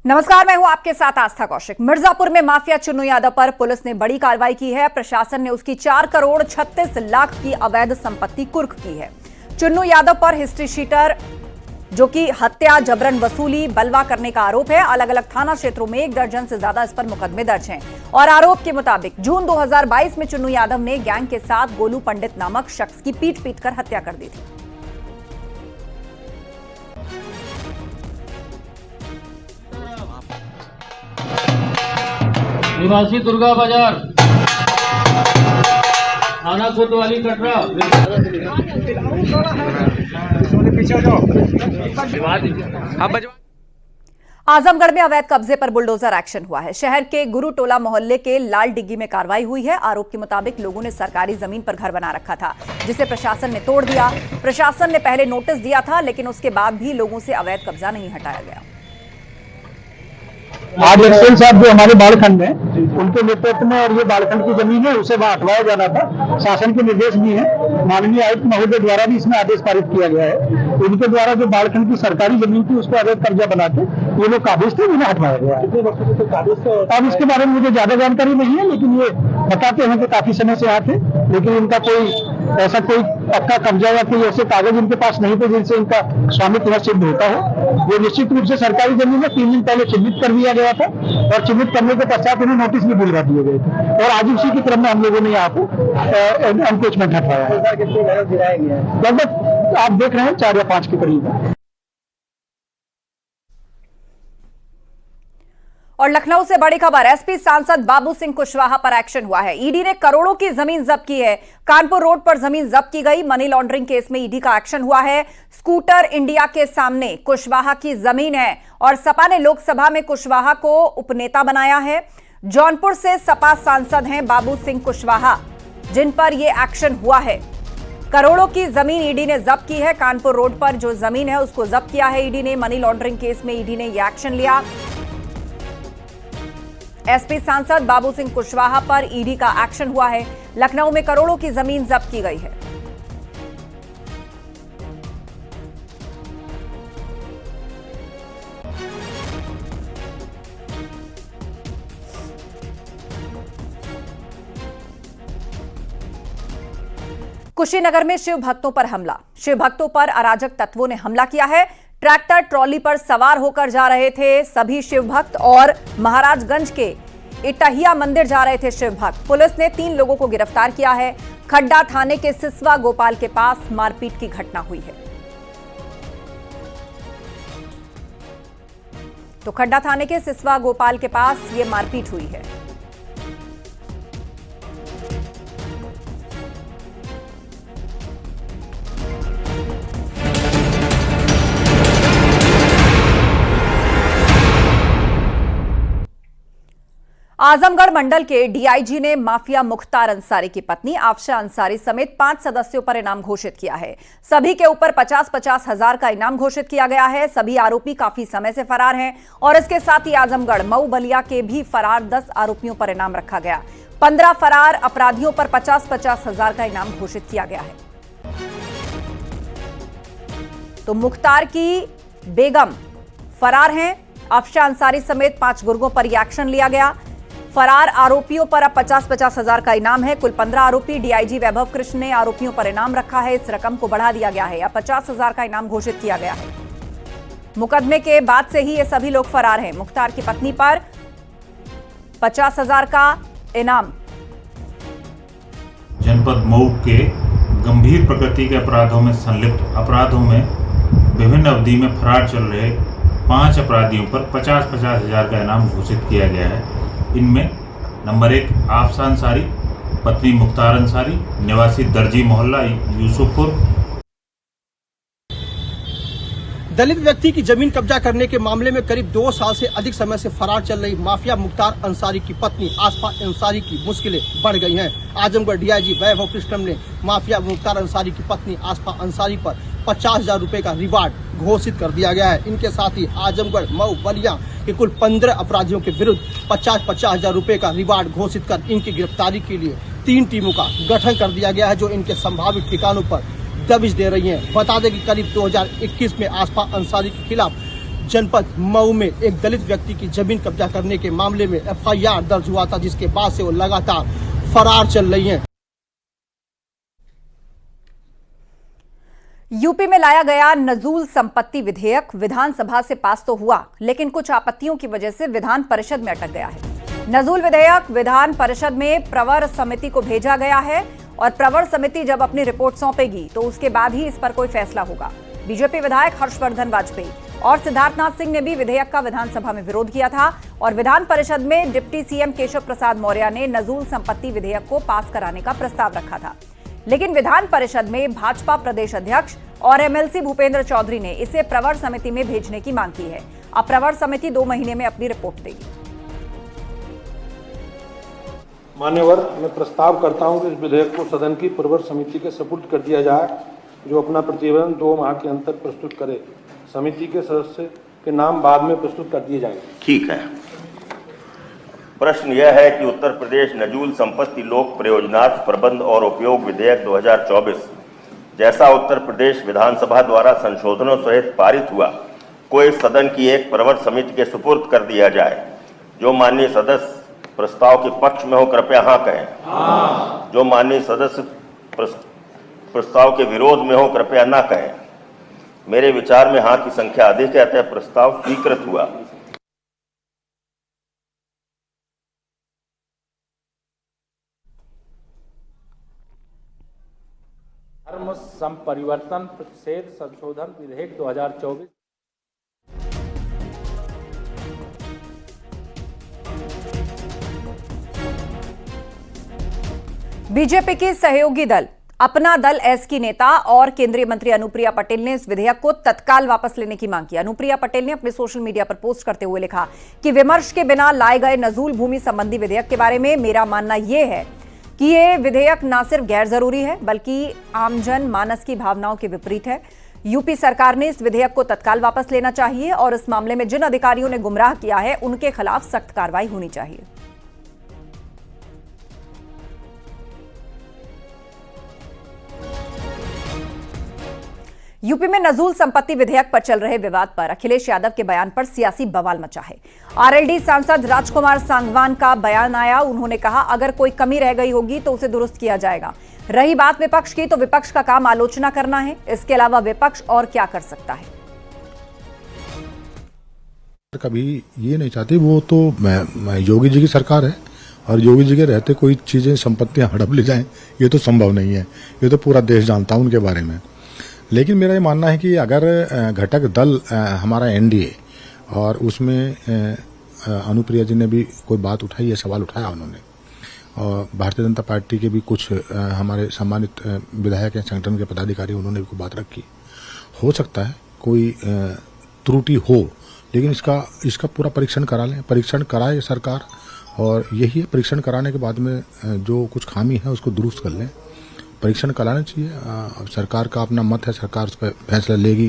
नमस्कार, मैं हूं आपके साथ आस्था कौशिक। मिर्जापुर में माफिया चुन्नू यादव पर पुलिस ने बड़ी कार्रवाई की है। प्रशासन ने उसकी 4 करोड़ 36 लाख की अवैध संपत्ति कुर्क की है। चुन्नू यादव पर हिस्ट्री शीटर जो कि हत्या, जबरन वसूली, बलवा करने का आरोप है। अलग अलग थाना क्षेत्रों में 1 दर्जन से ज्यादा इस पर मुकदमे दर्ज हैं। और आरोप के मुताबिक जून 2022 में चुन्नू यादव ने गैंग के साथ गोलू पंडित नामक शख्स की पीट कर हत्या कर दी थी। निवासी दुर्गा बाजार, थाना कोतवाली, कटरा। आजमगढ़ में अवैध कब्जे पर बुलडोजर एक्शन हुआ है। शहर के गुरु टोला मोहल्ले के लाल डिग्गी में कार्रवाई हुई है। आरोप के मुताबिक लोगों ने सरकारी जमीन पर घर बना रखा था, जिसे प्रशासन ने तोड़ दिया। प्रशासन ने पहले नोटिस दिया था, लेकिन उसके बाद भी लोगों से अवैध कब्जा नहीं हटाया गया। आज एक्सेल साहब जो हमारे बालखंड में, उनके नेतृत्व में, और ये बालखंड की जमीन है, उसे वहां हटवाया जाना था। शासन के निर्देश भी है, माननीय आयुक्त महोदय द्वारा भी इसमें आदेश पारित किया गया है। उनके द्वारा जो बालखंड की सरकारी जमीन थी उसको अवैध कब्जा बना के ये लोग काबिज थे, उन्हें हटवाया गया है। अब इसके बारे में मुझे ज्यादा जानकारी नहीं है, लेकिन ये बताते हैं कि काफी समय से यहाँ थे, लेकिन इनका कोई ऐसा कोई पक्का कब्जा या कोई ऐसे कागज इनके पास नहीं थे जिनसे इनका स्वामित्व सिद्ध होता हो। ये निश्चित रूप से सरकारी जमीन में 3 दिन पहले चिन्हित कर दिया गया था, और चिन्हित करने के पश्चात उन्हें नोटिस भी दिलवा दिए गए थे, और आज उसी के क्रम में हम लोगों ने यहाँ पे एनक्रोचमेंट हटवाया है। लगभग आप देख रहे हैं 4 या 5 के करीब। और लखनऊ से बड़ी खबर, एसपी सांसद बाबू सिंह कुशवाहा पर एक्शन हुआ है। ईडी ने करोड़ों की जमीन जब्त की है। कानपुर रोड पर जमीन जब्त की गई। मनी लॉन्ड्रिंग केस में ईडी का एक्शन हुआ है। स्कूटर इंडिया के सामने कुशवाहा की जमीन है, और सपा ने लोकसभा में कुशवाहा को उपनेता बनाया है। जौनपुर से सपा सांसद हैं बाबू सिंह कुशवाहा, जिन पर यह एक्शन हुआ है। करोड़ों की जमीन ईडी ने जब्त की है। कानपुर रोड पर जो जमीन है उसको जब्त किया है ईडी ने। मनी लॉन्ड्रिंग केस में ईडी ने यह एक्शन लिया। एसपी सांसद बाबू सिंह कुशवाहा पर ईडी का एक्शन हुआ है। लखनऊ में करोड़ों की जमीन जब्त की गई है। कुशीनगर में शिव भक्तों पर हमला। शिव भक्तों पर अराजक तत्वों ने हमला किया है। ट्रैक्टर ट्रॉली पर सवार होकर जा रहे थे सभी शिव भक्त, और महाराजगंज के इटहिया मंदिर जा रहे थे शिव भक्त। पुलिस ने 3 लोगों को गिरफ्तार किया है। खड्डा थाने के सिसवा गोपाल के पास मारपीट की घटना हुई है। तो खड्डा थाने के सिसवा गोपाल के पास यह मारपीट हुई है। आजमगढ़ मंडल के डीआईजी ने माफिया मुख्तार अंसारी की पत्नी आफशा अंसारी समेत 5 सदस्यों पर इनाम घोषित किया है। सभी के ऊपर 50-50 हजार का इनाम घोषित किया गया है। सभी आरोपी काफी समय से फरार हैं, और इसके साथ ही आजमगढ़ मऊ बलिया के भी फरार 10 आरोपियों पर इनाम रखा गया। 15 फरार अपराधियों पर 50-50 हजार का इनाम घोषित किया गया है। तो मुख्तार की बेगम फरार हैं। आफशा अंसारी समेत 5 गुर्गों पर यह एक्शन लिया गया। फरार आरोपियों पर अब 50-50 हजार का इनाम है। कुल 15 आरोपी। डीआईजी वैभव कृष्ण ने आरोपियों पर इनाम रखा है। इस रकम को बढ़ा दिया गया है। अब 50 हजार का इनाम घोषित किया गया है। मुकदमे के बाद से ही ये सभी लोग फरार हैं। मुख्तार की पत्नी पर 50 हजार का इनाम। जनपद मऊ के गंभीर प्रकृति के अपराधों में संलिप्त अपराधों में विभिन्न अवधि में फरार चल रहे 5 अपराधियों पर 50-50 हजार का इनाम घोषित किया गया है। इनमें नंबर 1 आफशा अंसारी, पत्नी मुख्तार अंसारी, निवासी दर्जी मोहल्ला यूसुफपुर। दलित व्यक्ति की जमीन कब्जा करने के मामले में करीब 2 साल से अधिक समय से फरार चल रही माफिया मुख्तार अंसारी की पत्नी आफशा अंसारी की मुश्किलें बढ़ गई हैं। आजमगढ़ डीआईजी वैभव कृष्णम ने माफिया मुख्तार अंसारी की पत्नी आफशा अंसारी पर 50,000 रुपए का रिवार्ड घोषित कर दिया गया है। इनके साथ ही आजमगढ़ मऊ बलिया के कुल 15 अपराधियों के विरुद्ध 50-50 हजार रुपए का रिवार्ड घोषित कर इनकी गिरफ्तारी के लिए 3 टीमों का गठन कर दिया गया है, जो इनके संभावित ठिकानों पर दबिश दे रही हैं। बता दें कि करीब 2021 में आफशा अंसारी के खिलाफ जनपद मऊ में एक दलित व्यक्ति की जमीन कब्जा करने के मामले में FIR दर्ज हुआ था, जिसके बाद से वो लगातार फरार चल रही हैं। यूपी में लाया गया नजूल संपत्ति विधेयक विधानसभा से पास तो हुआ, लेकिन कुछ आपत्तियों की वजह से विधान परिषद में अटक गया है। नजूल विधेयक विधान परिषद में प्रवर समिति को भेजा गया है और प्रवर समिति जब अपनी रिपोर्ट सौंपेगी तो उसके बाद ही इस पर कोई फैसला होगा। बीजेपी विधायक हर्षवर्धन वाजपेयी और सिद्धार्थनाथ सिंह ने भी विधेयक का विधानसभा में विरोध किया था और विधान परिषद में डिप्टी सीएम केशव प्रसाद मौर्य ने नजूल संपत्ति विधेयक को पास कराने का प्रस्ताव रखा था, लेकिन विधान परिषद में भाजपा प्रदेश अध्यक्ष और MLC भूपेंद्र चौधरी ने इसे प्रवर समिति में भेजने की मांग की है। अब प्रवर समिति 2 महीने में अपनी रिपोर्ट देगी। मान्यवर, मैं प्रस्ताव करता हूं कि इस विधेयक को सदन की प्रवर समिति के सुपुर्द कर दिया जाए, जो अपना प्रतिवेदन 2 माह के अंदर प्रस्तुत करे। समिति के सदस्य के नाम बाद में प्रस्तुत कर दिए जाएंगे। ठीक है। प्रश्न यह है कि उत्तर प्रदेश नजूल संपत्ति लोक प्रयोजनार्थ प्रबंध और उपयोग विधेयक 2024 जैसा उत्तर प्रदेश विधानसभा द्वारा संशोधनों सहित पारित हुआ, को इस सदन की एक प्रवर समिति के सुपुर्द कर दिया जाए। जो माननीय सदस्य प्रस्ताव के पक्ष में हो कृपया हाँ कहें। हाँ। जो माननीय सदस्य प्रस्ताव के विरोध में हो कृपया ना कहें। मेरे विचार में हाँ की संख्या अधिक है, अतः प्रस्ताव स्वीकृत हुआ। धर्म संपरिवर्तन प्रतिषेध संशोधन विधेयक 2024 बीजेपी की सहयोगी दल अपना दल एस की नेता और केंद्रीय मंत्री अनुप्रिया पटेल ने इस विधेयक को तत्काल वापस लेने की मांग की। अनुप्रिया पटेल ने अपने सोशल मीडिया पर पोस्ट करते हुए लिखा कि विमर्श के बिना लाए गए नजूल भूमि संबंधी विधेयक के बारे में मेरा मानना यह है कि ये विधेयक न सिर्फ गैर जरूरी है बल्कि आमजन मानस की भावनाओं के विपरीत है। यूपी सरकार ने इस विधेयक को तत्काल वापस लेना चाहिए और इस मामले में जिन अधिकारियों ने गुमराह किया है उनके खिलाफ सख्त कार्रवाई होनी चाहिए। यूपी में नजूल संपत्ति विधेयक पर चल रहे विवाद पर अखिलेश यादव के बयान पर सियासी बवाल मचा है। आरएलडी सांसद राजकुमार सांगवान का बयान आया। उन्होंने कहा अगर कोई कमी रह गई होगी तो उसे दुरुस्त किया जाएगा। रही बात विपक्ष की, तो विपक्ष का काम आलोचना करना है, इसके अलावा विपक्ष और क्या कर सकता है। कभी ये नहीं चाहती, वो तो योगी जी की सरकार है और योगी जी के रहते कोई चीजें संपत्तियां हड़प ले जाएं, ये तो संभव नहीं है। ये तो पूरा देश जानता है उनके बारे में। लेकिन मेरा ये मानना है कि अगर घटक दल हमारा एनडीए और उसमें अनुप्रिया जी ने भी कोई बात उठाई है, सवाल उठाया उन्होंने, और भारतीय जनता पार्टी के भी कुछ हमारे सम्मानित विधायक या संगठन के पदाधिकारी उन्होंने भी कोई बात रखी, हो सकता है कोई त्रुटि हो, लेकिन इसका पूरा परीक्षण करा लें, परीक्षण कराए सरकार, और यही है परीक्षण कराने के बाद में जो कुछ खामी है उसको दुरुस्त कर लें। परीक्षण कराना चाहिए। सरकार का अपना मत है, सरकार उस पर फैसला लेगी।